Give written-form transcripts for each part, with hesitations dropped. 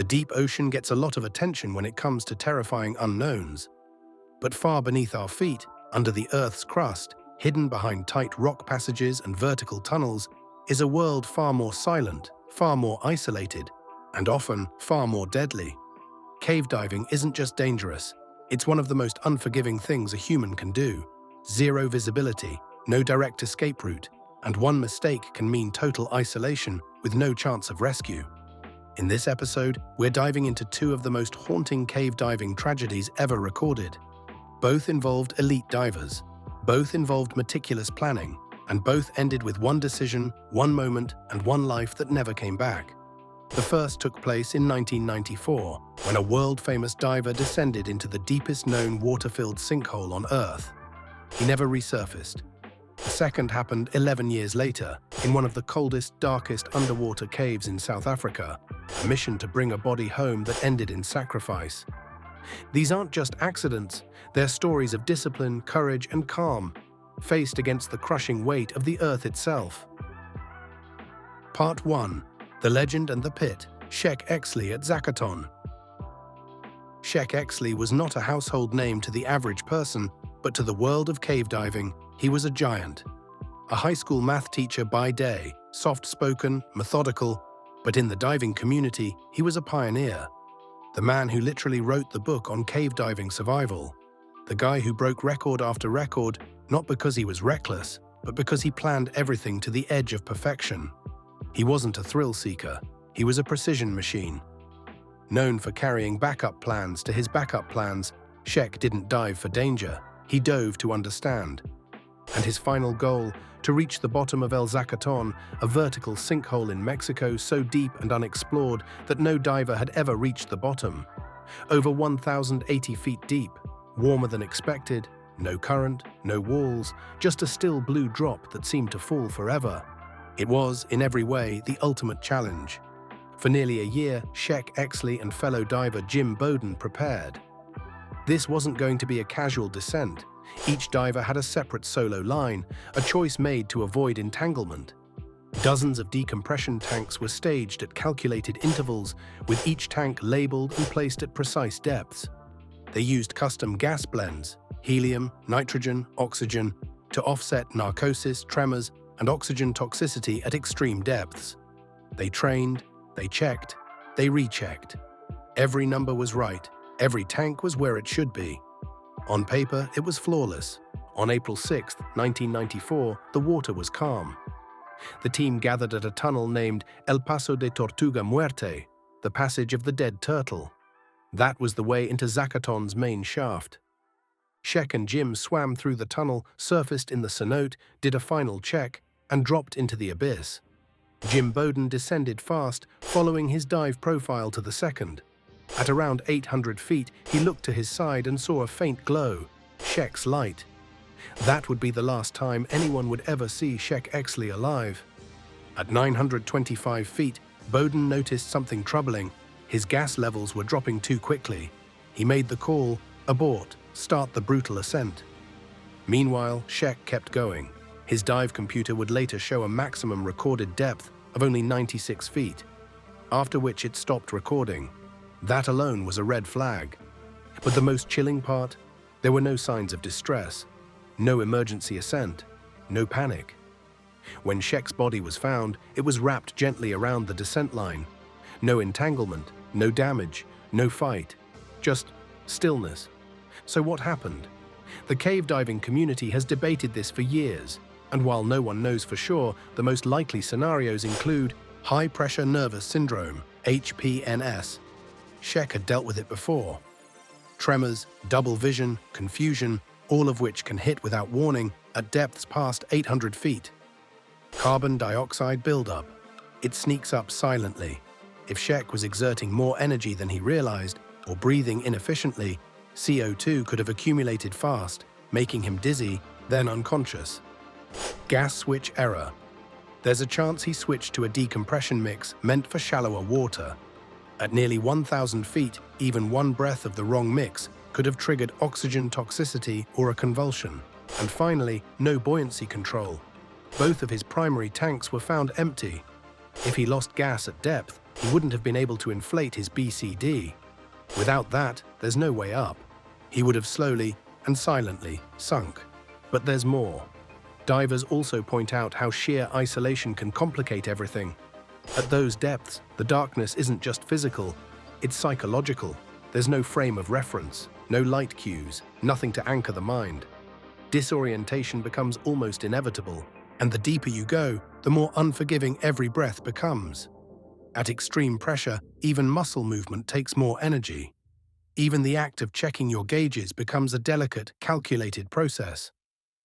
The deep ocean gets a lot of attention when it comes to terrifying unknowns. But far beneath our feet, under the Earth's crust, hidden behind tight rock passages and vertical tunnels, is a world far more silent, far more isolated, and often far more deadly. Cave diving isn't just dangerous, it's one of the most unforgiving things a human can do. Zero visibility, no direct escape route, and one mistake can mean total isolation with no chance of rescue. In this episode, we're diving into two of the most haunting cave diving tragedies ever recorded. Both involved elite divers, both involved meticulous planning, and both ended with one decision, one moment, and one life that never came back. The first took place in 1994, when a world-famous diver descended into the deepest known water-filled sinkhole on Earth. He never resurfaced. The second happened 11 years later, in one of the coldest, darkest underwater caves in South Africa, a mission to bring a body home that ended in sacrifice. These aren't just accidents, they're stories of discipline, courage, and calm, faced against the crushing weight of the Earth itself. Part 1. The Legend and the Pit, Sheik Exley at Zakoton. Sheik Exley was not a household name to the average person, but to the world of cave diving, he was a giant. A high school math teacher by day, soft-spoken, methodical, but in the diving community, he was a pioneer. The man who literally wrote the book on cave diving survival. The guy who broke record after record, not because he was reckless, but because he planned everything to the edge of perfection. He wasn't a thrill seeker, he was a precision machine. Known for carrying backup plans to his backup plans, Sheik didn't dive for danger, he dove to understand. And his final goal, to reach the bottom of El Zakoton, a vertical sinkhole in Mexico so deep and unexplored that no diver had ever reached the bottom. Over 1,080 feet deep, warmer than expected, no current, no walls, just a still blue drop that seemed to fall forever. It was, in every way, the ultimate challenge. For nearly a year, Sheik Exley and fellow diver Jim Bowden prepared. This wasn't going to be a casual descent. Each diver had a separate solo line, a choice made to avoid entanglement. Dozens of decompression tanks were staged at calculated intervals, with each tank labeled and placed at precise depths. They used custom gas blends, helium, nitrogen, oxygen, to offset narcosis, tremors, and oxygen toxicity at extreme depths. They trained, they checked, they rechecked. Every number was right, every tank was where it should be. On paper, it was flawless. On April 6, 1994, the water was calm. The team gathered at a tunnel named El Paso de Tortuga Muerte, the passage of the dead turtle. That was the way into Zakoton's main shaft. Sheik and Jim swam through the tunnel, surfaced in the cenote, did a final check, and dropped into the abyss. Jim Bowden descended fast, following his dive profile to the second. At around 800 feet, he looked to his side and saw a faint glow, Sheik's light. That would be the last time anyone would ever see Sheik Exley alive. At 925 feet, Bowden noticed something troubling. His gas levels were dropping too quickly. He made the call, abort, start the brutal ascent. Meanwhile, Sheik kept going. His dive computer would later show a maximum recorded depth of only 96 feet, after which it stopped recording. That alone was a red flag. But the most chilling part? There were no signs of distress, no emergency ascent, no panic. When Sheik's body was found, it was wrapped gently around the descent line. No entanglement, no damage, no fight, just stillness. So what happened? The cave diving community has debated this for years, and while no one knows for sure, the most likely scenarios include high-pressure nervous syndrome, HPNS. Sheik had dealt with it before. Tremors, double vision, confusion, all of which can hit without warning at depths past 800 feet. Carbon dioxide buildup. It sneaks up silently. If Sheik was exerting more energy than he realized, or breathing inefficiently, CO2 could have accumulated fast, making him dizzy, then unconscious. Gas switch error. There's a chance he switched to a decompression mix meant for shallower water. At nearly 1,000 feet, even one breath of the wrong mix could have triggered oxygen toxicity or a convulsion. And finally, no buoyancy control. Both of his primary tanks were found empty. If he lost gas at depth, He wouldn't have been able to inflate his BCD. Without that, there's no way up. He would have slowly and silently sunk. But there's more. Divers also point out how sheer isolation can complicate everything. At those depths, the darkness isn't just physical, it's psychological. There's no frame of reference, no light cues, nothing to anchor the mind. Disorientation becomes almost inevitable, and the deeper you go, the more unforgiving every breath becomes. At extreme pressure, even muscle movement takes more energy. Even the act of checking your gauges becomes a delicate, calculated process.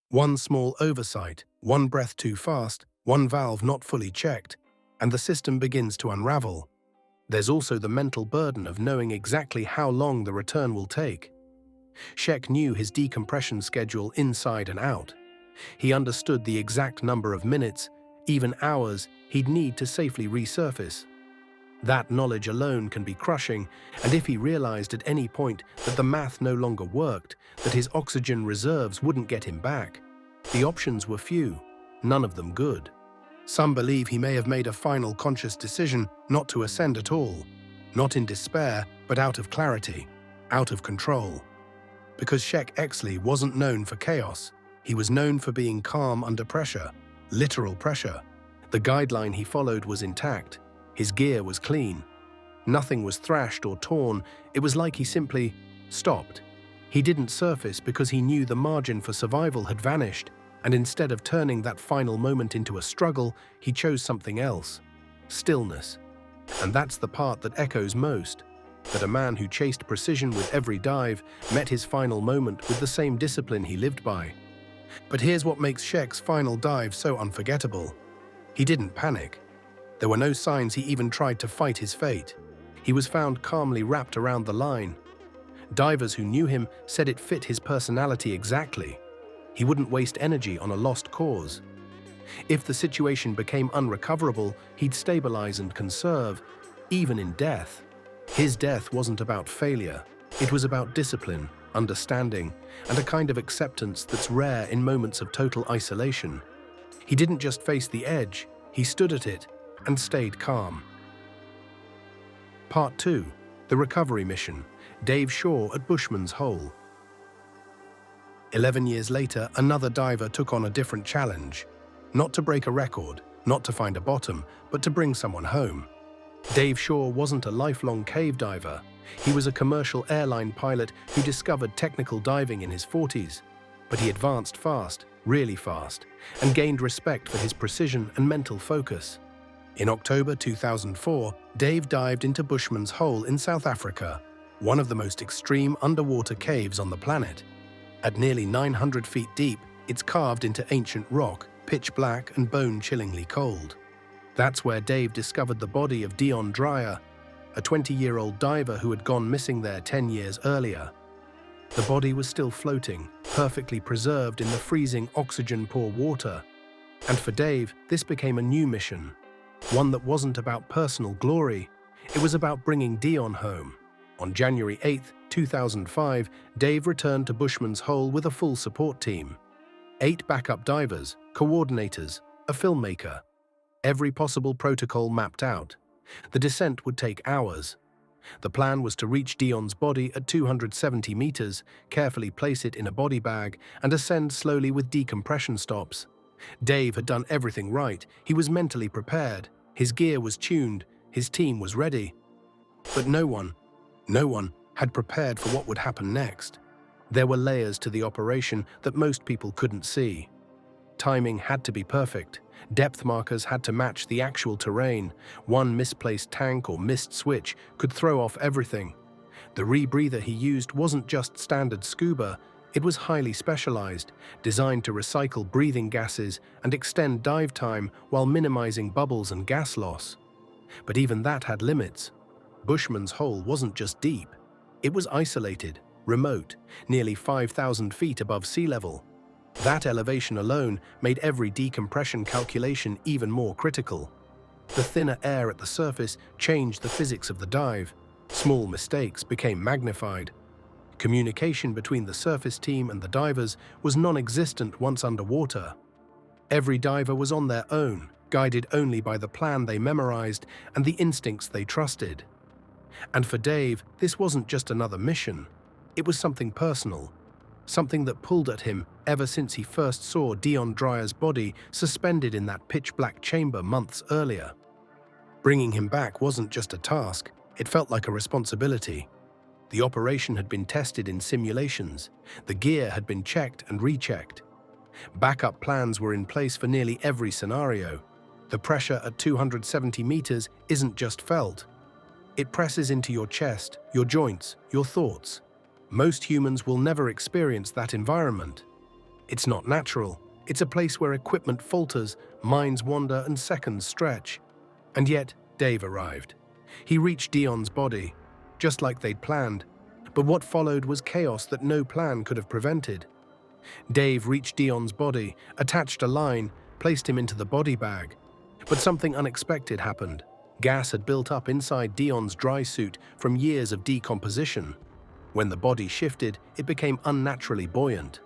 One small oversight, one breath too fast, one valve not fully checked, and the system begins to unravel. There's also the mental burden of knowing exactly how long the return will take. Sheck knew his decompression schedule inside and out. He understood the exact number of minutes, even hours, he'd need to safely resurface. That knowledge alone can be crushing, and if he realized at any point that the math no longer worked, that his oxygen reserves wouldn't get him back, the options were few, none of them good. Some believe he may have made a final conscious decision not to ascend at all, not in despair, but out of clarity, out of control. Because Sheck Exley wasn't known for chaos, he was known for being calm under pressure, literal pressure. The guideline he followed was intact. His gear was clean. Nothing was thrashed or torn. It was like he simply stopped. He didn't surface because he knew the margin for survival had vanished, and instead of turning that final moment into a struggle, he chose something else: stillness. And that's the part that echoes most, that a man who chased precision with every dive met his final moment with the same discipline he lived by. But here's what makes Sheck's final dive so unforgettable. He didn't panic. There were no signs he even tried to fight his fate. He was found calmly wrapped around the line. Divers who knew him said it fit his personality exactly. He wouldn't waste energy on a lost cause. If the situation became unrecoverable, he'd stabilize and conserve, even in death. His death wasn't about failure. It was about discipline, understanding, and a kind of acceptance that's rare in moments of total isolation. He didn't just face the edge, he stood at it and stayed calm. Part 2. The Recovery Mission. Dave Shaw at Bushman's Hole. 11 years later, another diver took on a different challenge. Not to break a record, not to find a bottom, but to bring someone home. Dave Shaw wasn't a lifelong cave diver. He was a commercial airline pilot who discovered technical diving in his 40s. But he advanced fast, really fast, and gained respect for his precision and mental focus. In October 2004, Dave dived into Bushman's Hole in South Africa, one of the most extreme underwater caves on the planet. At nearly 900 feet deep, it's carved into ancient rock, pitch black and bone-chillingly cold. That's where Dave discovered the body of Dion Dreyer, a 20-year-old diver who had gone missing there 10 years earlier. The body was still floating, perfectly preserved in the freezing oxygen-poor water. And for Dave, this became a new mission. One that wasn't about personal glory, it was about bringing Dion home. On January 8, 2005, Dave returned to Bushman's Hole with a full support team. 8 backup divers, coordinators, a filmmaker. Every possible protocol mapped out. The descent would take hours. The plan was to reach Dion's body at 270 meters, carefully place it in a body bag, and ascend slowly with decompression stops. Dave had done everything right. He was mentally prepared. His gear was tuned. His team was ready. But no one had prepared for what would happen next. There were layers to the operation that most people couldn't see. Timing had to be perfect. Depth markers had to match the actual terrain. One misplaced tank or missed switch could throw off everything. The rebreather he used wasn't just standard scuba, it was highly specialized, designed to recycle breathing gases and extend dive time while minimizing bubbles and gas loss. But even that had limits. Bushman's Hole wasn't just deep. It was isolated, remote, nearly 5,000 feet above sea level. That elevation alone made every decompression calculation even more critical. The thinner air at the surface changed the physics of the dive. Small mistakes became magnified. Communication between the surface team and the divers was non-existent once underwater. Every diver was on their own, guided only by the plan they memorized and the instincts they trusted. And for Dave, this wasn't just another mission. It was something personal, something that pulled at him ever since he first saw Dion Dryer's body suspended in that pitch-black chamber months earlier. Bringing him back wasn't just a task, it felt like a responsibility. The operation had been tested in simulations, the gear had been checked and rechecked. Backup plans were in place for nearly every scenario. The pressure at 270 meters isn't just felt. It presses into your chest, your joints, your thoughts. Most humans will never experience that environment. It's not natural. It's a place where equipment falters, minds wander, and seconds stretch. And yet, Dave arrived. He reached Dion's body, just like they'd planned. But what followed was chaos that no plan could have prevented. Dave reached Dion's body, attached a line, placed him into the body bag. But something unexpected happened. Gas had built up inside Dion's dry suit from years of decomposition. When the body shifted, it became unnaturally buoyant.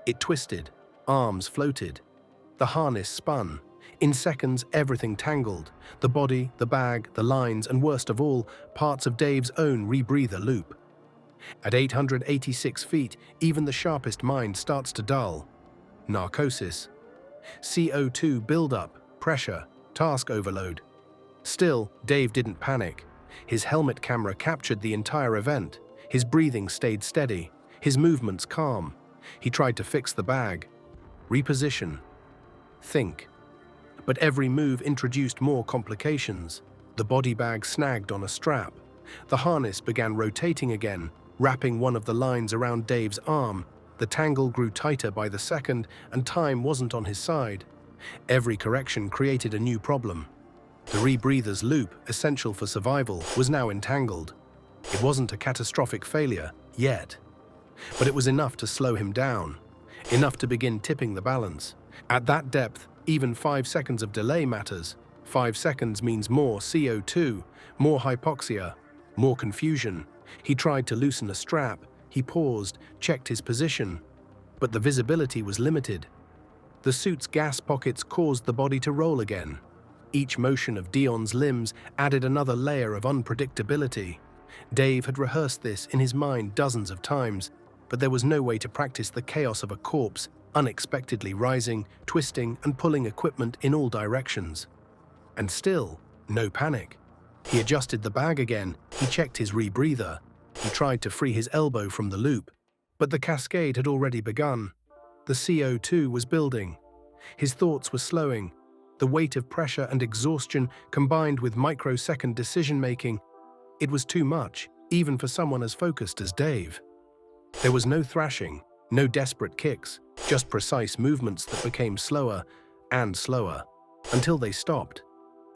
It twisted, arms floated. The harness spun. In seconds, everything tangled. The body, the bag, the lines, and worst of all, parts of Dave's own rebreather loop. At 886 feet, even the sharpest mind starts to dull. Narcosis. CO2 buildup, pressure, task overload. Still, Dave didn't panic. His helmet camera captured the entire event. His breathing stayed steady, his movements calm. He tried to fix the bag, reposition, think. But every move introduced more complications. The body bag snagged on a strap. The harness began rotating again, wrapping one of the lines around Dave's arm. The tangle grew tighter by the second, and time wasn't on his side. Every correction created a new problem. The rebreather's loop, essential for survival, was now entangled. It wasn't a catastrophic failure, yet. But it was enough to slow him down, enough to begin tipping the balance. At that depth, even 5 seconds of delay matters. 5 seconds means more CO2, more hypoxia, more confusion. He tried to loosen a strap. He paused, checked his position. But the visibility was limited. The suit's gas pockets caused the body to roll again. Each motion of Dion's limbs added another layer of unpredictability. Dave had rehearsed this in his mind dozens of times, but there was no way to practice the chaos of a corpse, unexpectedly rising, twisting, and pulling equipment in all directions. And still, no panic. He adjusted the bag again, he checked his rebreather. He tried to free his elbow from the loop, but the cascade had already begun. The CO2 was building. His thoughts were slowing. The weight of pressure and exhaustion combined with microsecond decision-making. It was too much, even for someone as focused as Dave. There was no thrashing, no desperate kicks, just precise movements that became slower and slower, until they stopped.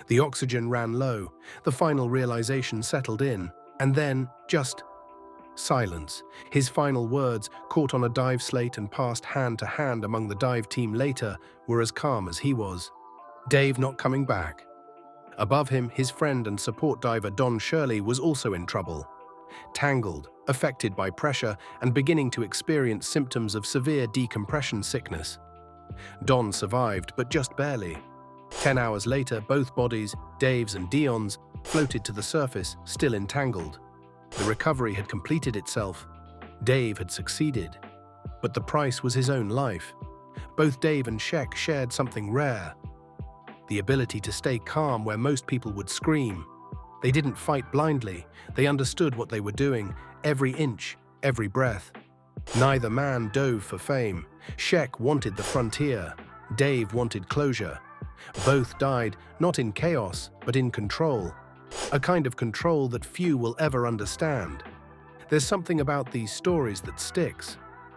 The oxygen ran low, the final realization settled in, and then just silence. His final words, caught on a dive slate and passed hand to hand among the dive team later, were as calm as he was. Dave not coming back. Above him, his friend and support diver Don Shirley was also in trouble. Tangled, affected by pressure, and beginning to experience symptoms of severe decompression sickness. Don survived, but just barely. 10 hours later, both bodies, Dave's and Dion's, floated to the surface, still entangled. The recovery had completed itself. Dave had succeeded. But the price was his own life. Both Dave and Sheck shared something rare. The ability to stay calm where most people would scream. They didn't fight blindly. They understood what they were doing, every inch, every breath. Neither man dove for fame. Sheck wanted the frontier. Dave wanted closure. Both died, not in chaos, but in control. A kind of control that few will ever understand. There's something about these stories that sticks.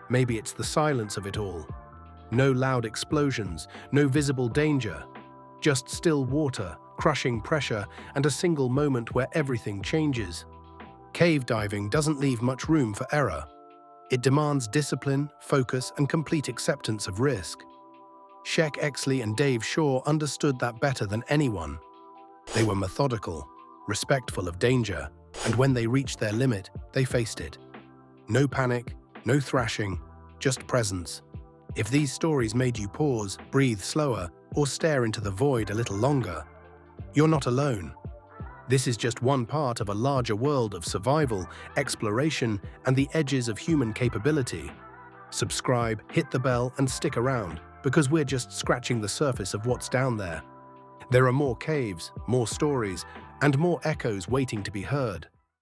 Maybe it's the silence of it all. No loud explosions, no visible danger. Just still water, crushing pressure, and a single moment where everything changes. Cave diving doesn't leave much room for error. It demands discipline, focus, and complete acceptance of risk. Sheck Exley and Dave Shaw understood that better than anyone. They were methodical, respectful of danger, and when they reached their limit, they faced it. No panic, no thrashing, just presence. If these stories made you pause, breathe slower, or stare into the void a little longer. You're not alone. This is just one part of a larger world of survival, exploration, and the edges of human capability. Subscribe, hit the bell, and stick around, because we're just scratching the surface of what's down there. There are more caves, more stories, and more echoes waiting to be heard.